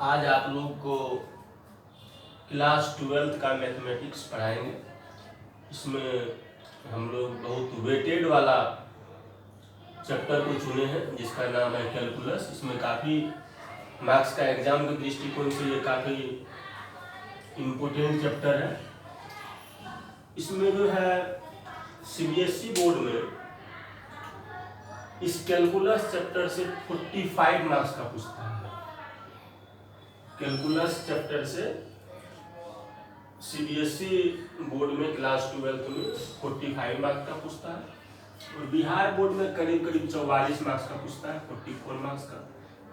आज आप लोग को क्लास 12th का मैथमेटिक्स पढ़ाएंगे। इसमें हम लोग बहुत वेटेड वाला चैप्टर को चुने हैं जिसका नाम है कैलकुलस। इसमें काफ़ी मार्क्स का एग्जाम के दृष्टिकोण से ये काफ़ी इम्पोर्टेंट चैप्टर है। इसमें जो है सीबीएसई बोर्ड में इस कैलकुलस चैप्टर से 45 मार्क्स का पूछता है। कैलकुलस चैप्टर से सीबीएसई बोर्ड में क्लास 12th में 45 मार्क्स का पूछता है और बिहार बोर्ड में करीब 44 मार्क्स का पूछता है, 44 मार्क्स का।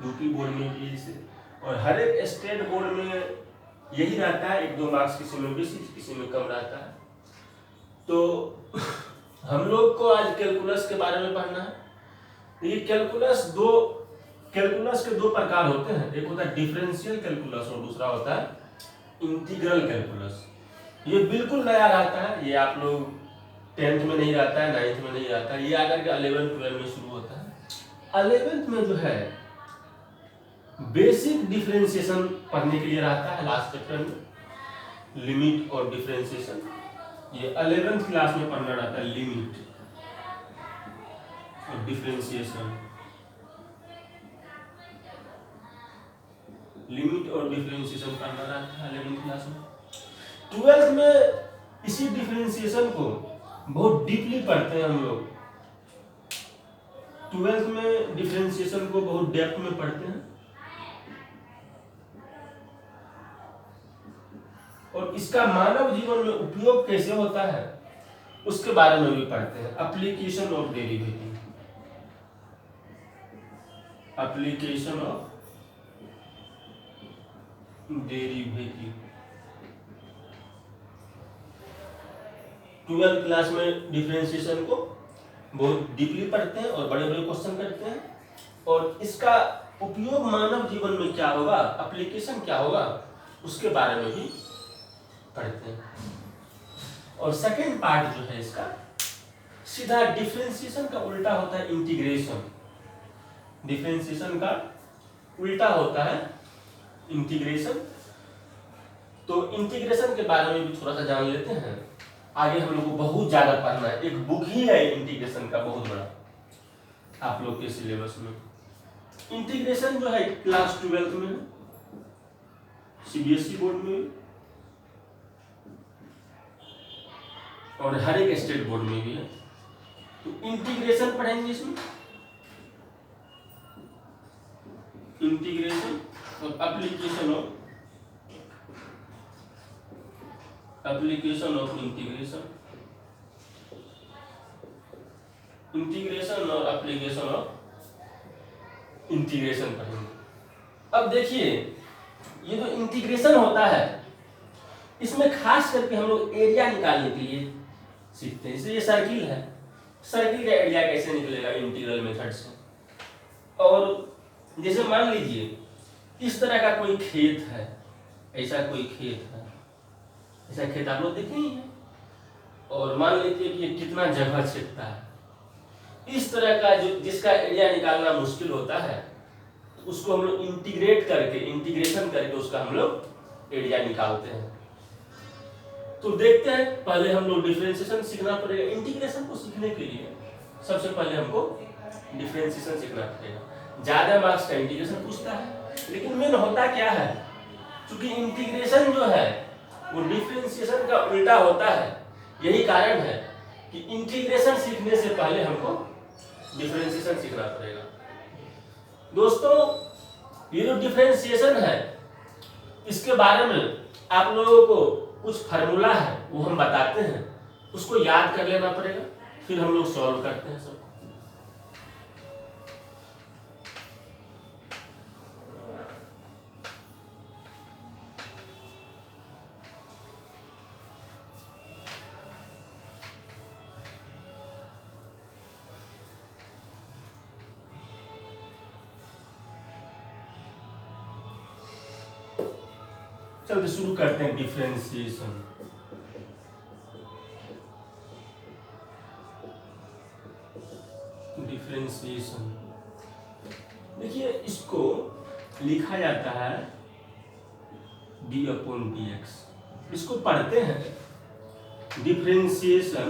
यूपी बोर्ड में भी इसे, और हर एक स्टेट बोर्ड में यही रहता है, 1-2 मार्क्स किसी में बेसी किसी में कम रहता है। तो हम लोग को आज कैलकुलस के बारे में पढ़ना है। ये कैलकुलस के दो प्रकार होते हैं, एक होता है डिफरेंशियल कैलकुलस और दूसरा होता है इंटीग्रल कैलकुलस। ये बिल्कुल नया रहता है, ये आप लोग 10th में नहीं रहता है, 9th में नहीं रहता है, ये आकर के 11th 12 में शुरू होता है। 11th में जो है बेसिक डिफरेंशिएशन पढ़ने के लिए रहता है, लास्ट चैप्टर में लिमिट और डिफरेंशिएशन। ये 11th क्लास में पढ़ना रहता है, लिमिट और डिफरेंशिएशन। लिमिट और डिफरेंशिएशन पढ़ना रहता है 11th क्लास में। 12th में इसी डिफरेंशिएशन को बहुत डीपली पढ़ते हैं हम लोग। 12th में डिफरेंशिएशन को बहुत डेप्थ में पढ़ते हैं और इसका मानव जीवन में उपयोग कैसे होता है उसके बारे में भी पढ़ते हैं। Application of derivative, application of derivative 12th class में डिफरेंशिएशन को बहुत डीपली पढ़ते हैं और बड़े बड़े क्वेश्चन करते हैं और इसका उपयोग मानव जीवन में क्या होगा, एप्लीकेशन क्या होगा, उसके बारे में भी पढ़ते हैं। और सेकेंड पार्ट जो है इसका सीधा डिफरेंशिएशन का उल्टा होता है इंटीग्रेशन। डिफरेंशिएशन का उल्टा होता है इंटीग्रेशन। तो इंटीग्रेशन के बारे में भी थोड़ा सा जान लेते हैं। आगे हम लोग को बहुत ज्यादा पढ़ना है, एक बुक ही है इंटीग्रेशन का बहुत बड़ा आप लोग के सिलेबस में। इंटीग्रेशन जो है क्लास 12th में है, सीबीएसई बोर्ड में और हर एक स्टेट बोर्ड में भी है। तो इंटीग्रेशन पढ़ेंगे इसमें, इंटीग्रेशन और एप्लीकेशन ऑफ इंटीग्रेशन, इंटीग्रेशन और एप्लीकेशन ऑफ इंटीग्रेशन पढ़ेंगे। अब देखिए ये जो इंटीग्रेशन होता है इसमें खास करके हम लोग एरिया निकालने के लिए सीखते हैं। जैसे ये सर्किल है, सर्किल का एरिया कैसे निकलेगा इंटीग्रल मेथड से। और जैसे मान लीजिए इस तरह का कोई खेत है, ऐसा कोई खेत है, ऐसा खेत आप लोग देखे ही है, और मान लीजिए कि ये कितना जगह छेदता है। इस तरह का जो जिसका एरिया निकालना मुश्किल होता है उसको हम लोग इंटीग्रेशन करके उसका हम लोग एरिया निकालते हैं। तो देखते हैं, पहले हम लोग डिफरेंशिएशन सीखना पड़ेगा। इंटीग्रेशन को सीखने के लिए सबसे पहले हमको डिफरेंशिएशन सीखना पड़ेगा। ज्यादा मार्क्स का इंटीग्रेशन पूछता है, लेकिन मेन होता क्या है, क्योंकि इंटीग्रेशन जो है वो डिफरेंशिएशन का उल्टा होता है। यही कारण है कि इंटीग्रेशन सीखने से पहले हमको डिफरेंशिएशन सीखना पड़ेगा। दोस्तों ये जो डिफरेंशिएशन है इसके बारे में आप लोगों को कुछ फार्मूला है वो हम बताते हैं, उसको याद कर लेना पड़ेगा, फिर हम लोग सॉल्व करते हैं सब। चलिए शुरू करते हैं डिफरेंशिएशन। डिफरेंशिएशन देखिए इसको लिखा जाता है डी अपॉन डी एक्स। इसको पढ़ते हैं differentiation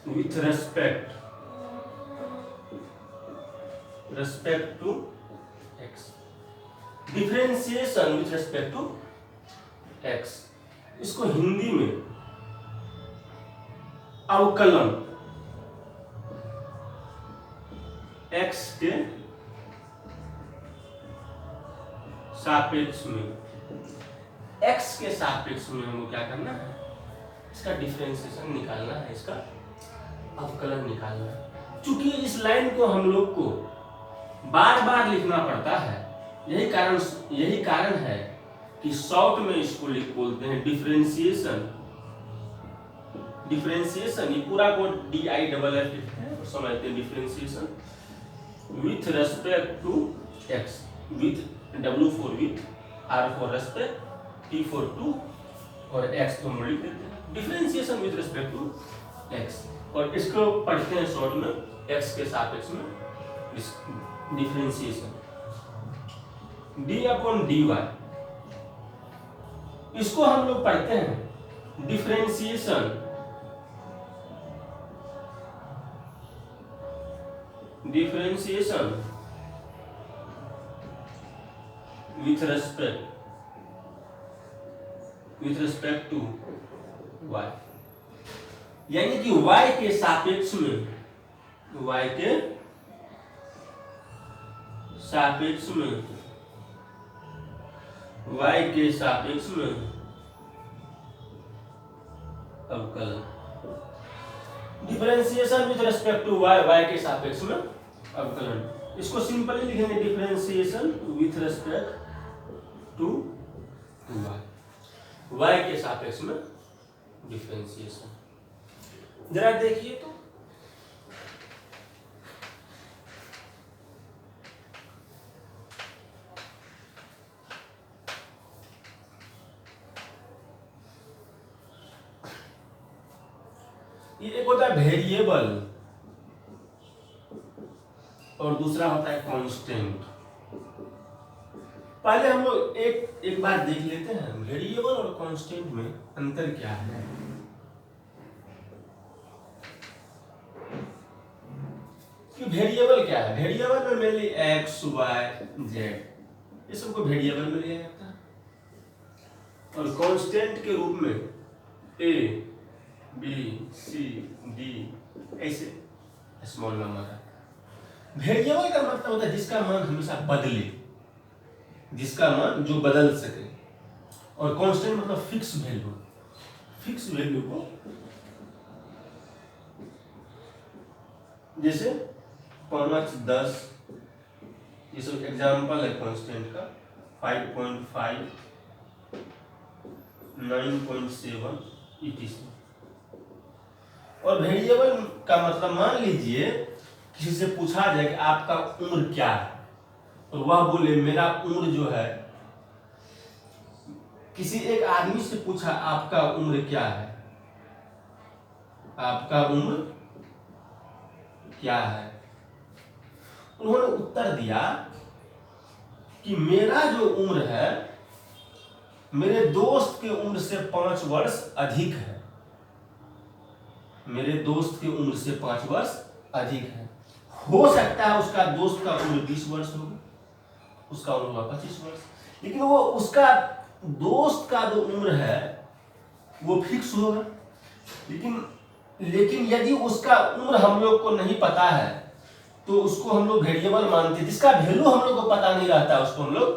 with respect to x. Differentiation with respect to x, इसको हिंदी में अवकलन एक्स के सापेक्ष में, एक्स के सापेक्ष में हमको क्या करना है, इसका डिफरेंशिएशन निकालना है, इसका अवकलन निकालना है। चूंकि इस लाइन को हम लोग को बार बार लिखना पड़ता है, यही कारण है कि शॉर्ट में इसको बोलते हैं डिफरेंशिएशन। ये पूरा को डी आई डबल एफ लिखते हैं और समझते हैं differentiation with respect to x, with W for with, R for respect, T for to और एक्स तो हम लिख देते हैं। Differentiation with respect to x, और इसको पढ़ते हैं शॉर्ट में एक्स के सापेक्ष में differentiation d upon d y. इसको हम लोग पढ़ते हैं differentiation with respect to y, यानी कि y के सापेक्ष में, y के सापेक्ष में, y के सापेक्ष में अवकलन। Differentiation with respect to y, y के सापेक्ष में अवकलन। इसको सिंपली लिखेंगे differentiation with respect to y, y के सापेक्ष में डिफरेंशिएशन। जरा देखिए तो ये एक होता है वेरिएबल और दूसरा होता है कांस्टेंट। पहले हम लोग एक बार देख लेते हैं वेरिएबल और कांस्टेंट में अंतर क्या है। वेरिएबल क्या है, वेरिएबल में मेनली एक्स वाई जेड, ये सबको वेरिएबल में लिया जाता है, और कांस्टेंट के रूप में ए बी सी डी ऐसे स्मॉल नंबर है। वेरिएबल का मतलब होता है जिसका मान हमेशा बदले, जिसका मान जो बदल सके, और कांस्टेंट मतलब फिक्स वैल्यू, फिक्स वैल्यू को, जैसे 5, 10, ये सब एग्जाम्पल है कांस्टेंट का। 5.5, 9.7 etc। और वेरिएबल का मतलब मान लीजिए किसी से पूछा जाए कि आपका उम्र क्या है, और वह बोले मेरा उम्र जो है, किसी एक आदमी से पूछा आपका उम्र क्या है, आपका उम्र क्या है, उन्होंने उत्तर दिया कि मेरा जो उम्र है मेरे दोस्त के उम्र से 5 वर्ष अधिक है, मेरे दोस्त के उम्र से 5 वर्ष अधिक है। हो सकता है उसका दोस्त का उम्र 20 वर्ष होगा, उसका उम्र होगा 25 वर्ष, लेकिन वो उसका दोस्त का जो उम्र है वो फिक्स होगा। लेकिन यदि उसका उम्र हम लोग को नहीं पता है तो उसको हम लोग वेरिएबल मानते हैं, जिसका वैल्यू हम लोग को पता नहीं रहता उसको हम लोग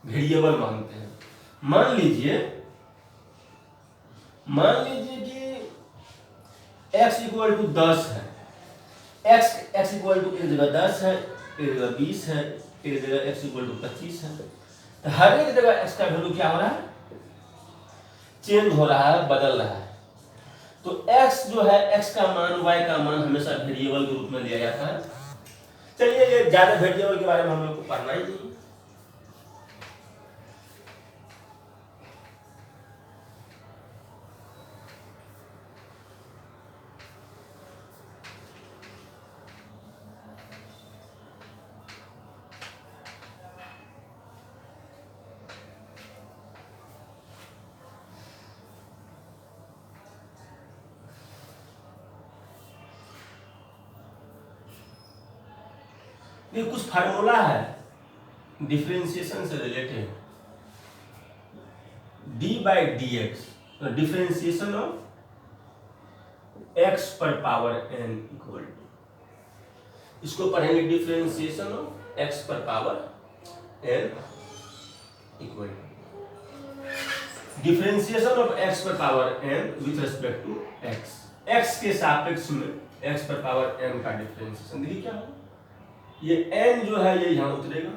वेरिएबल मानते हैं। मान लीजिए कि x इक्वल टू 10 है, x इक्वल टू एक जगह 10 है, एक जगह 20 है, एक जगह x इक्वल टू 25 है, तो हर एक जगह x का वैल्यू क्या हो रहा है, चेंज हो रहा है, बदल रहा है। तो x जो है, x का मान, y का मान हमेशा वेरिएबल के रूप में लिया जाता है। चलिए ये ज्यादा वेरिएबल के बारे में हम लोग को पढ़ना ही नहीं। ये कुछ फार्मूला है डिफरेंशिएशन से रिलेटेड, d by d x, differentiation of x पर पावर एन इक्वल टू, इसको पढ़ेंगे डिफरेंशिएशन ऑफ एक्स पर power n equal to, differentiation of x पर power n with respect to x, x के सापेक्ष में एक्स पर पावर एन का डिफरेंशिएशन। देखिए क्या होगा, ये एन जो है ये यहां उतरेगा,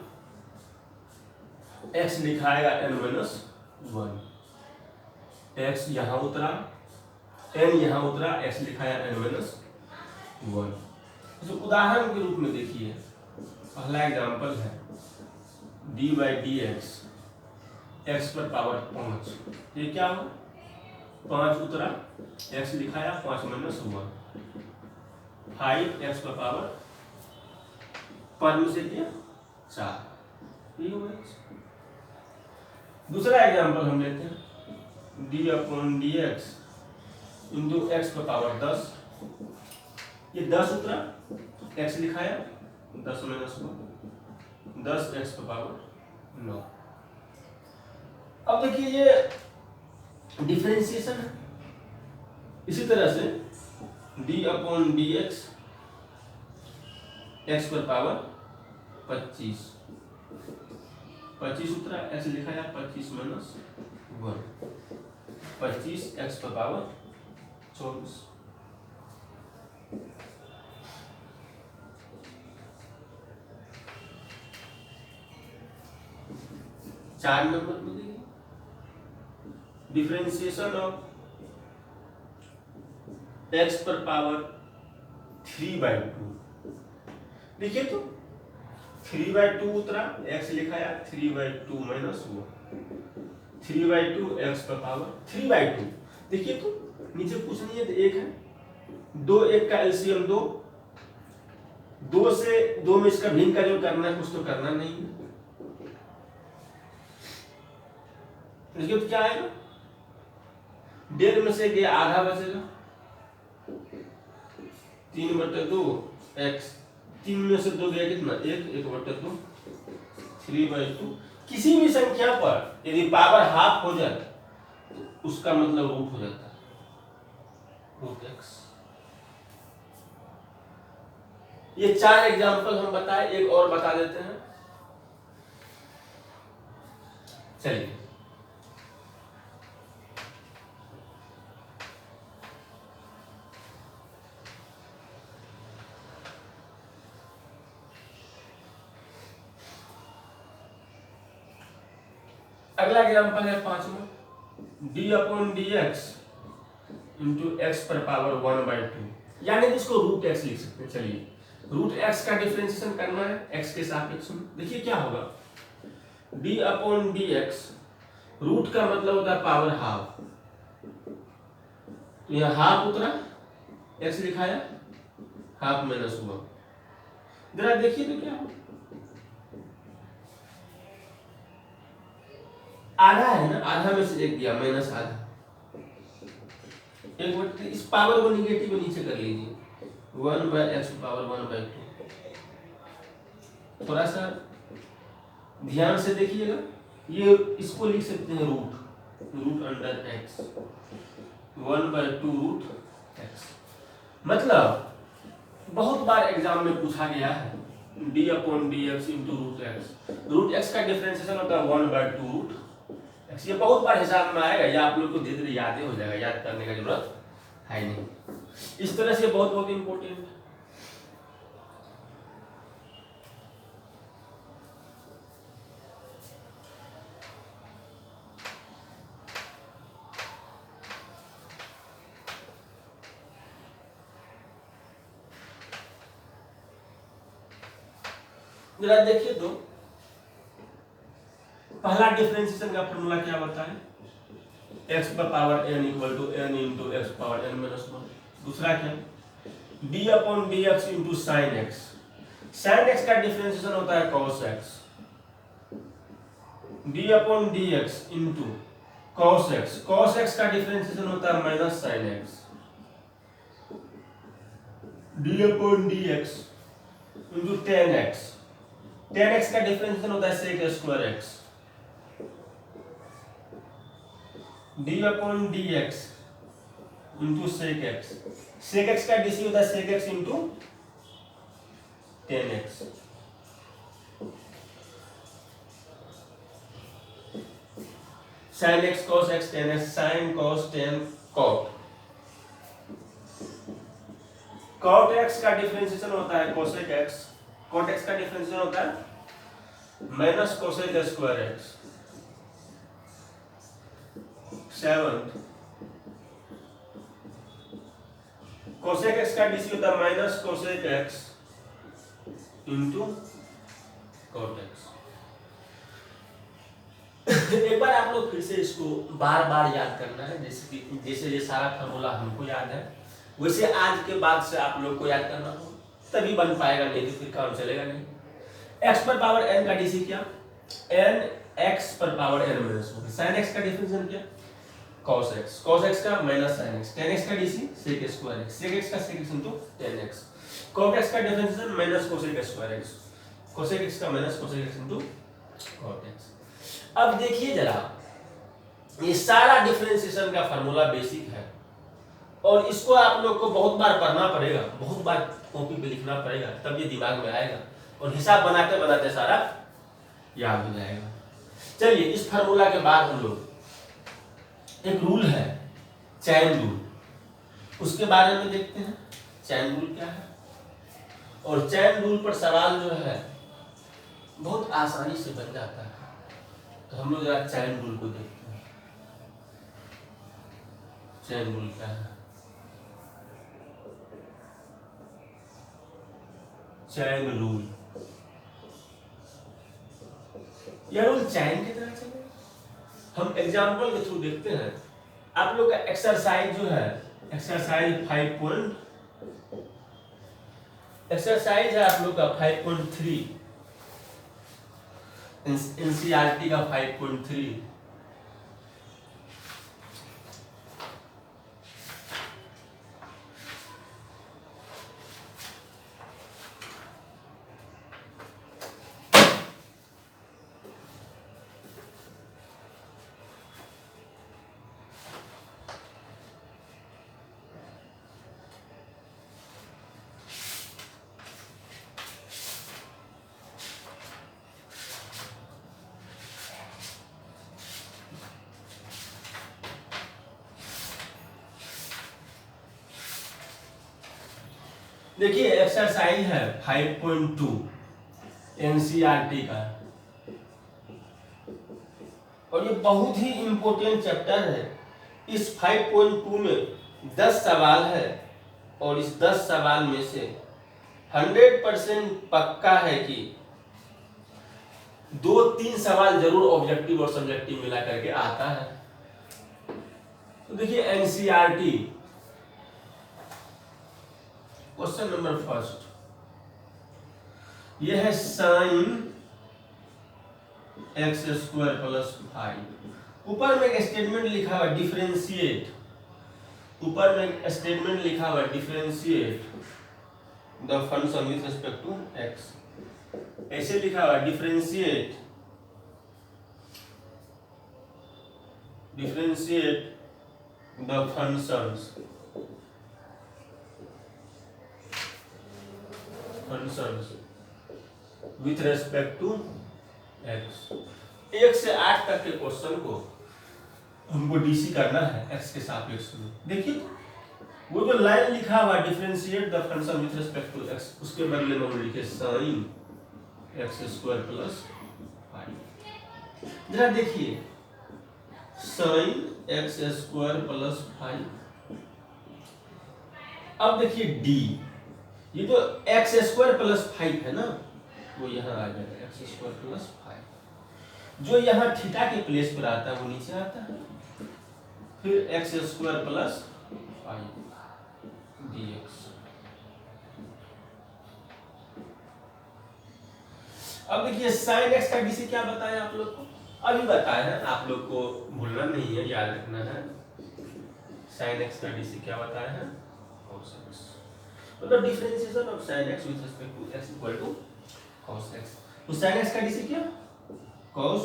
एक्स लिखाएगा एन माइनस वन, एक्स यहां उतरा, एन यहां उतरा, एक्स लिखाया एन माइनस वन। तो उदाहरण के रूप में देखिए, पहला एग्जांपल है D by d x, x पर पावर 5, ये क्या हो, 5 उतरा, एक्स लिखाया 5 माइनस वन, 5 एक्स पर पावर 5 में से किया 4, ये हो गया। दूसरा एग्जांपल हम लेते हैं D upon d x into x पर पावर 10, ये 10 उतरा, एक्स लिखाया 10 माइनस 1, 10 एक्स पर पावर 9। अब देखिए ये डिफरेंशिएशन है। इसी तरह से D upon d x, x पर पावर 25, 25 उतरा, एक्स लिखाया 25 माइनस 1, 25 एक्स पर पावर 24। चार नंबर में देखिए डिफरेंशिएशन ऑफ एक्स पर पावर 3/2, देखिए तो 3/2 उतरा, एक्स लिखाया 3/2 माइनस 1, 3/2 एक्स पर पावर 3/2। देखिए तो नीचे कुछ नहीं है तो एक है, 2 1 का एलसीएम 2, 2 से 2 में इसका भिन्न का जो करना है कुछ तो करना नहीं है, देखिए तो क्या आएगा, 1.5 में से गया आधा बचेगा, 3/2 एक्स, 3 में से 2 गया कितना 1, 1/2, 3/2। किसी भी संख्या पर यदि पावर हाफ हो जाए तो उसका मतलब रूट हो जाता है, रूट एक्स। ये 4 एग्जांपल हम बताए, एक और बता देते हैं, चलिए। अगला एग्जांपल है 5वां, d upon d x into x पर पावर 1/2, यानी इसको रूट एक्स लिख सकते हैं। चलिए रूट एक्स का डिफरेंशिएशन करना है एक्स के सापेक्ष में, देखिए क्या होगा, d upon d x, root का मतलब होता है पावर हाफ, तो यहाँ हाफ उतरा, एक्स लिखाया हाफ माइनस 1, जरा देखिए तो क्या होगा, आधा है ना, आधा में से 1 दिया माइनस आधा, एक मिनट इस पावर को निगेटिव में नीचे कर लीजिए, 1/x पावर 1/2। थोड़ा सा ध्यान से देखिएगा, ये इसको लिख सकते हैं root under x, 1/2 root x. मतलब बहुत बार एग्जाम में पूछा गया है d upon d x into root x, root x का डिफरेंशिएशन होता है 1/2 रूट एक्स। ये बहुत बार हिसाब में आएगा, या आप लोग को धीरे धीरे याद ही हो जाएगा, याद करने का जरूरत है नहीं। इस तरह से बहुत बहुत इंपॉर्टेंट है। जरा देखिए तो पहला डिफरेंशिएशन का फॉर्मूला क्या होता है, x पर power n equal to n into x power n minus 1। दूसरा क्या, d upon d x into sine x, sine x का डिफरेंशिएशन होता है cos x, d upon d x into cos x, cos x का differentiation होता है minus sine x, d upon d x into tan x, tan x का differentiation होता है sec square x d upon dx into sec x। sec x का dc होता है sec x into tan x। sin x cos x tan x sin cos tan cot। cot x का differentiation होता है cosec x। cot x का differentiation होता है minus cosec square x। 7 cosec x का डीसी होता है minus cosec x into cot x। एक बार आप लोग फिर से इसको बार बार याद करना है, जैसे ये सारा फार्मूला हमको याद है वैसे आज के बाद से आप लोग को याद करना हो, तभी बन पाएगा, नहीं तो फिर काम चलेगा नहीं। x पर पावर n का डीसी क्या, n x पर power n minus one. sin x का डिफरेंशियल क्या, cos x का minus sin x। tan x का DC sec square x, sec x का sec x into tan x। cot x का differential minus cosec square x, cosec x का minus cosec x into cot x। अब देखिए जरा, ये सारा differentiation का फार्मूला बेसिक है और इसको आप लोग को बहुत बार पढ़ना पड़ेगा, बहुत बार कॉपी पे लिखना पड़ेगा, तब ये दिमाग में आएगा और हिसाब बनाते बनाते सारा याद हो जाएगा। चलिए, इस फार्मूला के बाद हम लोग एक रूल है चैन रूल, उसके बारे में देखते हैं। चैन रूल क्या है और चैन रूल पर सवाल जो है बहुत आसानी से बन जाता है, तो हम लोग जरा चैन रूल को देखते हैं। चैन रूल क्या है, चैन रूल, यह रूल चैन की तरह चले। हम एग्जाम्पल के थ्रू देखते हैं। आप लोग का एक्सरसाइज जो है, एक्सरसाइज 5 एक्सरसाइज है आप लोग का 5.3, एनसीईआरटी का 5.3। देखिए, एक्सरसाइज है 5.2 एनसीईआरटी का और ये बहुत ही इंपॉर्टेंट चैप्टर है। इस 5.2 में 10 सवाल है और इस 10 सवाल में से 100% पक्का है कि 2-3 सवाल जरूर ऑब्जेक्टिव और सब्जेक्टिव मिला करके आता है। तो देखिए, एनसीईआरटी क्वेश्चन नंबर फर्स्ट, यह है साइन एक्स स्क्वायर प्लस 5। ऊपर में एक स्टेटमेंट लिखा हुआ डिफरेंशिएट, ऊपर में एक स्टेटमेंट लिखा हुआ differentiate the function with respect to x. ऐसे लिखा हुआ differentiate the functions with respect to x. 1 से 8 तक के क्वेश्चन को हमको डीसी करना है एक्स के सापेक्ष में। देखिए, वो जो लाइन लिखा हुआ differentiate the function with respect to x, उसके बदले में हम लिखे साइन एक्स स्क्वायर प्लस 5। जरा देखिए, साइन एक्स स्क्वायर प्लस 5। अब देखिए डी, ये जो एक्स स्क्वायर प्लस 5 है ना, वो यहाँ आ जाएगा एक्स स्क्वायर प्लस 5। जो यहाँ थीटा के प्लेस पर आता है वो नीचे आता है, फिर एक्स स्क्वायर प्लस 5 dx। अब देखिए, साइन एक्स का डीसी क्या बताया आप लोग को, अभी बताया है, आप लोग को भूलना नहीं है, याद रखना है। साइन एक्स का डीसी क्या बताया है, cos x, मतलब differentiation of sin x with respect to x equal to cos x। तो sin x का डीसी क्या cos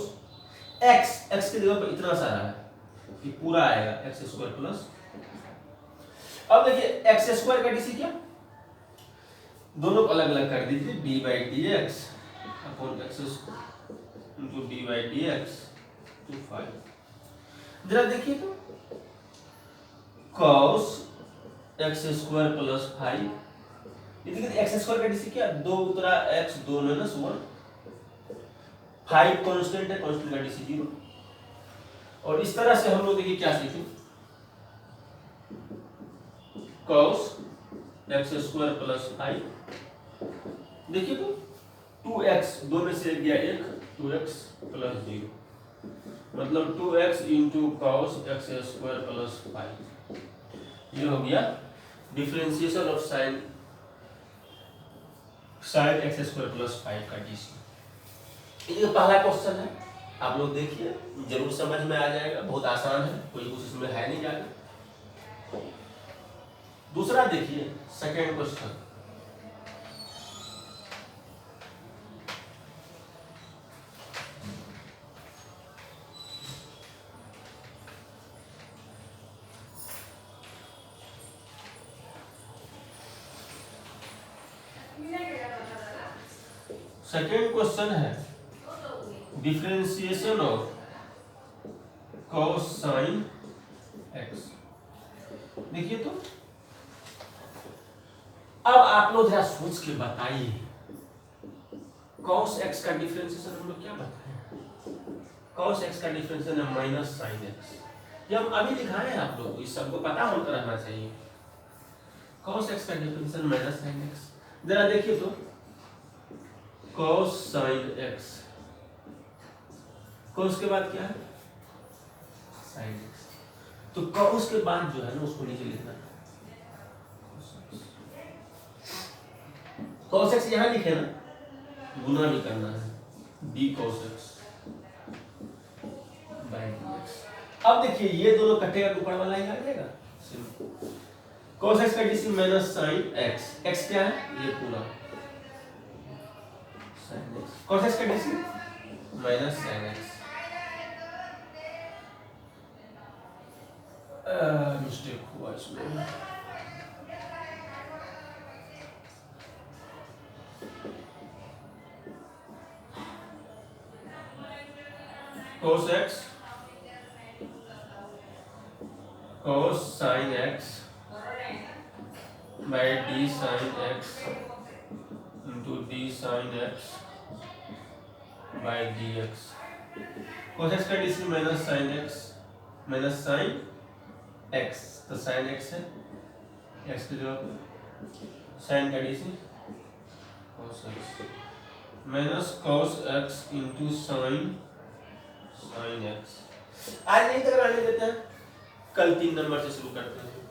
x की जगह पर इतना सारा है कि पूरा आएगा एक्स स्क्वायर प्लस, अब देखिए एक्स स्क्वायर का डीसी क्या, दोनों को अलग अलग कर दीजिए, d by d x upon x into d by d x to 5। जरा देखिए तो cos एक्स स्क्वायर प्लस 5, ये देखिए एक्स स्क्वायर का डीसी क्या, 2 उतरा एक्स 2 माइनस 1, 5 कांस्टेंट है, कांस्टेंट का डीसी 0। और इस तरह से हम लोग देखिए क्या सीखे, cos एक्स स्क्वायर प्लस 5, देखिए तो 2x 2 में से गया 1, 2x प्लस 0 मतलब 2x into cos x square plus 5, ये हो गया differentiation of sine x square plus 5 का डीसी। ये पहला क्वेश्चन है, आप लोग देखिए जरूर समझ में आ जाएगा, बहुत आसान है, कोई कुछ इसमें है नहीं जाएगा। दूसरा देखिए सेकेंड क्वेश्चन, सेकेंड क्वेश्चन है differentiation of cos sin x। देखिए तो अब आप लोग जरा सोच के बताइए, cos x का डिफरेंशिएशन हम लोग क्या बताएं, cos x का डिफरेंशिएशन है माइनस sin x, ये हम अभी दिखाए हैं आप लोग, इस सबको पता होता रहना चाहिए। cos x का डिफरेंशिएशन माइनस sin x, जरा देखिए तो cos sin x, cos के बाद क्या है sin x, तो cos के बाद जो है ना उसको नीचे लिखना है, cos x यहाँ लिखे ना, गुना भी करना है, d cos x by dx। अब देखिए ये दोनों कटेगा तो ऊपर वाला ही आ जाएगा, cos x का DC minus sin x, x क्या है ये पूरा sin x, cos x का DC minus sin x, mistake हुआ इसमें, cos x cos sin x by d sin x into d sin x by dx, cos x का DC minus sin x minus sin x, तो sin x है x की जगह पे, sin का DC cos x minus cos x into sin x। आज नहीं तक आने देते हैं, कल 3 नंबर से शुरू करते हैं।